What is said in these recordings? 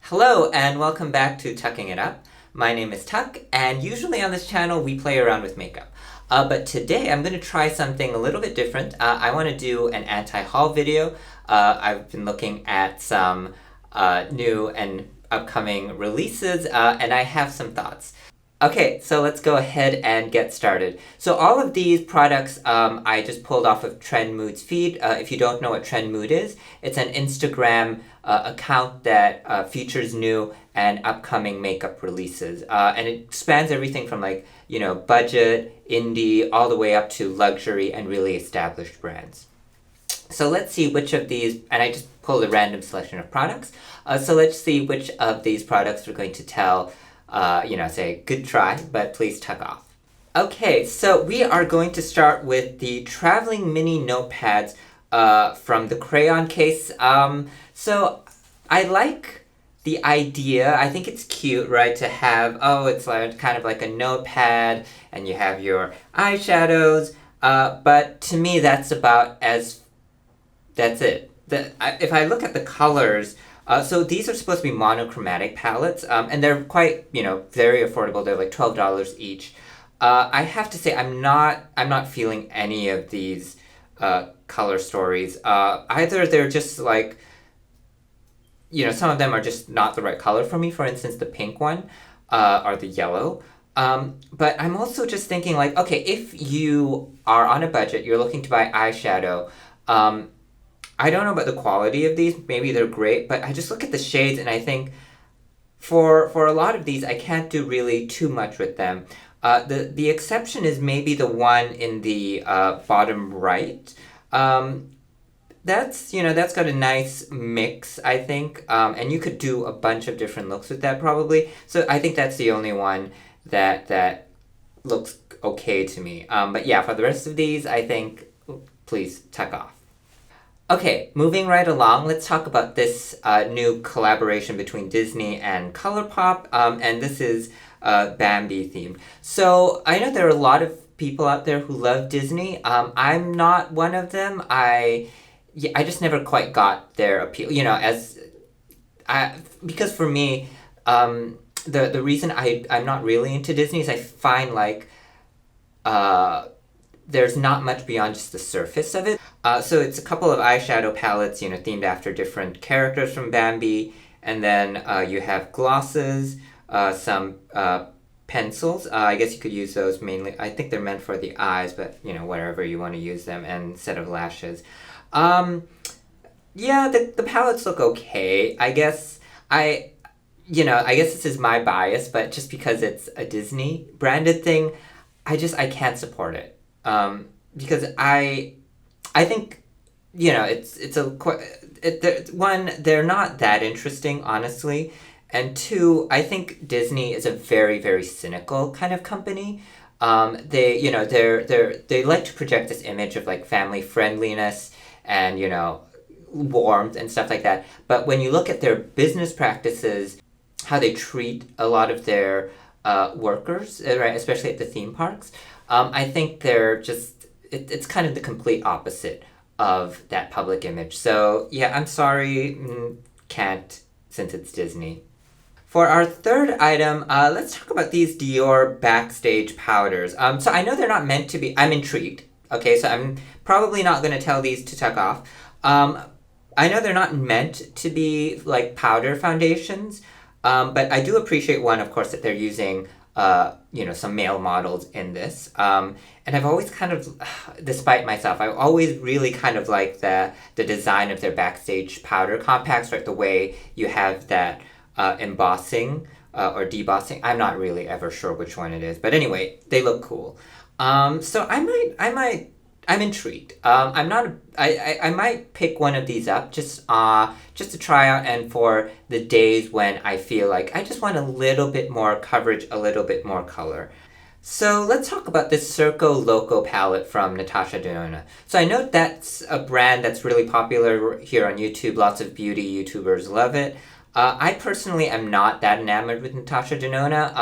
Hello and welcome back to Tucking It Up. My name is Tuck, and usually on this channel we play around with makeup. But today I'm going to try something a little bit different. I want to do an anti-haul video. I've been looking at some new and upcoming releases, and I have some thoughts. Okay, so let's go ahead and get started. So all of these products I just pulled off of Trend Mood's feed. If you don't know what Trend Mood is, it's an Instagram account that features new and upcoming makeup releases. And it spans everything from budget, indie, all the way up to luxury and really established brands. So let's see which of these, and I just pulled a random selection of products. So let's see which of these products we're going to tell say good try, but please tuck off. Okay, so we are going to start with the traveling mini notepads from the Crayon case. So I like the idea. I think it's cute, right, to have, it's like kind of like a notepad, and you have your eyeshadows, but to me that's it. If I look at the colors, so these are supposed to be monochromatic palettes, and they're quite, very affordable. They're like $12 each. I have to say I'm not feeling any of these color stories. Either they're just like, some of them are just not the right color for me. For instance, the pink one, or the yellow. But I'm also just thinking like, okay, if you are on a budget, you're looking to buy eyeshadow, I don't know about the quality of these. Maybe they're great, but I just look at the shades and I think for a lot of these, I can't do really too much with them. The exception is maybe the one in the bottom right. That's got a nice mix, I think, and you could do a bunch of different looks with that probably. So I think that's the only one that looks okay to me. But yeah, for the rest of these, I think please tuck off. Okay, moving right along, let's talk about this new collaboration between Disney and Colourpop, and this is Bambi themed. So I know there are a lot of people out there who love Disney. I'm not one of them. I just never quite got their appeal. Because for me, the reason I'm not really into Disney is I find like there's not much beyond just the surface of it. So it's a couple of eyeshadow palettes, themed after different characters from Bambi. And then you have glosses, some pencils. I guess you could use those mainly. I think they're meant for the eyes, but, wherever you want to use them, and set of lashes. The palettes look okay. I guess this is my bias, but just because it's a Disney branded thing, I can't support it. Because I think, one, they're not that interesting, honestly, and two, I think Disney is a very, very cynical kind of company. They like to project this image of like family friendliness and, warmth and stuff like that. But when you look at their business practices, how they treat a lot of their workers, right, especially at the theme parks, I think they're just, it's kind of the complete opposite of that public image. So yeah, I'm sorry, can't, since it's Disney. For our third item, let's talk about these Dior Backstage powders. So I know they're not meant to be, I'm intrigued. Okay, so I'm probably not going to tell these to tuck off. I know they're not meant to be like powder foundations, but I do appreciate one, of course, that they're using some male models in this. And I've always kind of, despite myself, I always really kind of like the design of their Backstage powder compacts, right? The way you have that embossing or debossing. I'm not really ever sure which one it is. But anyway, they look cool. So I'm intrigued. I might pick one of these up just to try out, and for the days when I feel like I just want a little bit more coverage, a little bit more color. So let's talk about this Circo Loco palette from Natasha Denona. So I know that's a brand that's really popular here on YouTube. Lots of beauty YouTubers love it. I personally am not that enamored with Natasha Denona.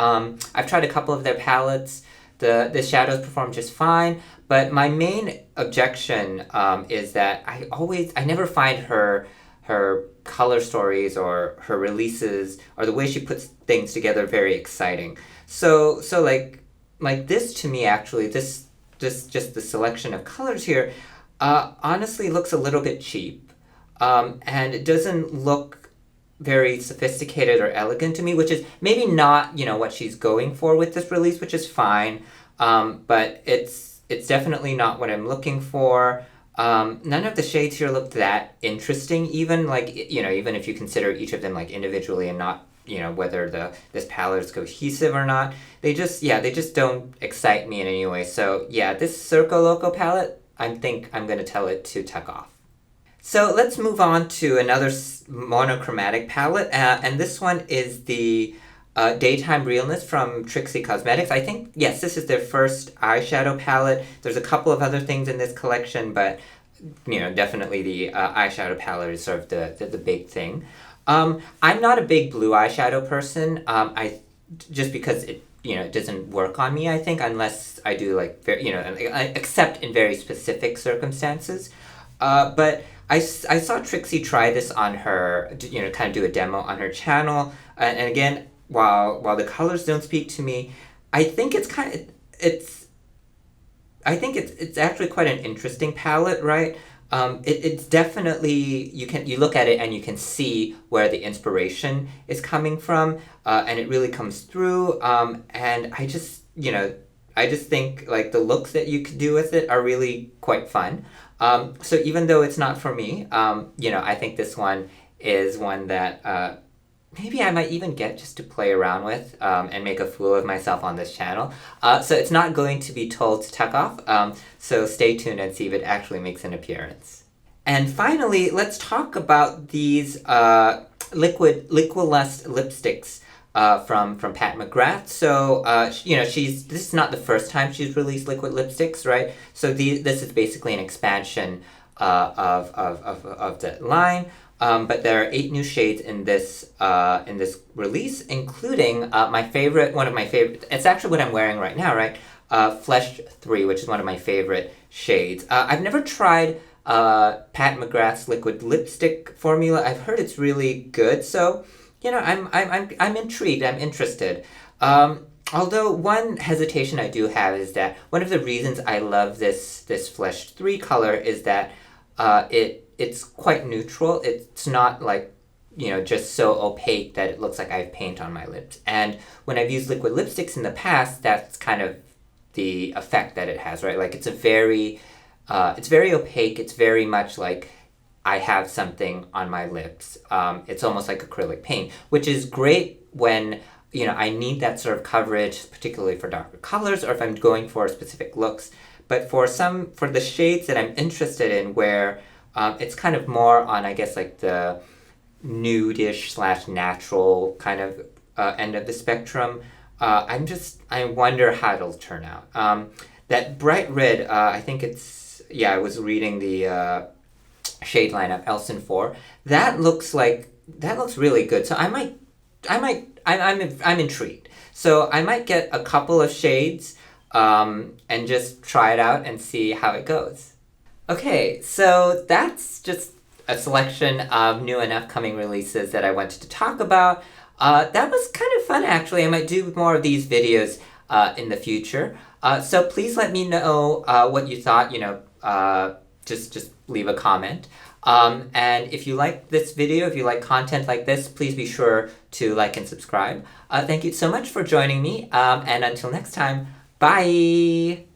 I've tried a couple of their palettes. The shadows perform just fine, but my main objection is that I never find her her color stories or her releases or the way she puts things together very exciting. So like this to me actually, this just the selection of colors here, honestly looks a little bit cheap, and it doesn't look very sophisticated or elegant to me, which is maybe not what she's going for with this release, which is fine, but it's definitely not what I'm looking for. None of the shades here look that interesting, even even if you consider each of them like individually and not whether this palette is cohesive or not. They just don't excite me in any way. So yeah, this Circo Loco palette, I think I'm going to tell it to tuck off. So let's move on to another monochromatic palette, and this one is the Daytime Realness from Trixie Cosmetics. I think, yes, this is their first eyeshadow palette. There's a couple of other things in this collection, but definitely the eyeshadow palette is sort of the big thing. I'm not a big blue eyeshadow person. I just because it doesn't work on me, I think, unless I do except in very specific circumstances. But I saw Trixie try this on her, kind of do a demo on her channel, and again, while the colors don't speak to me, I think it's actually quite an interesting palette, right? It's definitely, you look at it and you can see where the inspiration is coming from, and it really comes through. And I just think like the looks that you could do with it are really quite fun. So even though it's not for me, I think this one is one that maybe I might even get just to play around with and make a fool of myself on this channel. So it's not going to be told to tuck off, so stay tuned and see if it actually makes an appearance. And finally, let's talk about these Liquilust lipsticks from Pat McGrath. So, this is not the first time she's released liquid lipsticks, right? So this is basically an expansion of that line. But there are 8 new shades in this release, including one of my favorite. It's actually what I'm wearing right now, right? Flesh 3, which is one of my favorite shades. I've never tried Pat McGrath's liquid lipstick formula. I've heard it's really good, so I'm intrigued. I'm interested. Although one hesitation I do have is that one of the reasons I love this Flesh 3 color is that it's quite neutral. It's not like, just so opaque that it looks like I have paint on my lips. And when I've used liquid lipsticks in the past, that's kind of the effect that it has, right? Like it's very opaque. It's very much like I have something on my lips. It's almost like acrylic paint, which is great when, I need that sort of coverage, particularly for darker colors or if I'm going for specific looks. But for the shades that I'm interested in where it's kind of more on, I guess, like the nude-ish / natural kind of end of the spectrum. I wonder how it'll turn out. That bright red, I think I was reading the shade lineup, Elson 4. That looks really good. So I'm intrigued. So I might get a couple of shades and just try it out and see how it goes. Okay, so that's just a selection of new and upcoming releases that I wanted to talk about. That was kind of fun, actually. I might do more of these videos in the future. So please let me know what you thought. Just leave a comment. And if you like this video, if you like content like this, please be sure to like and subscribe. Thank you so much for joining me. And until next time, bye!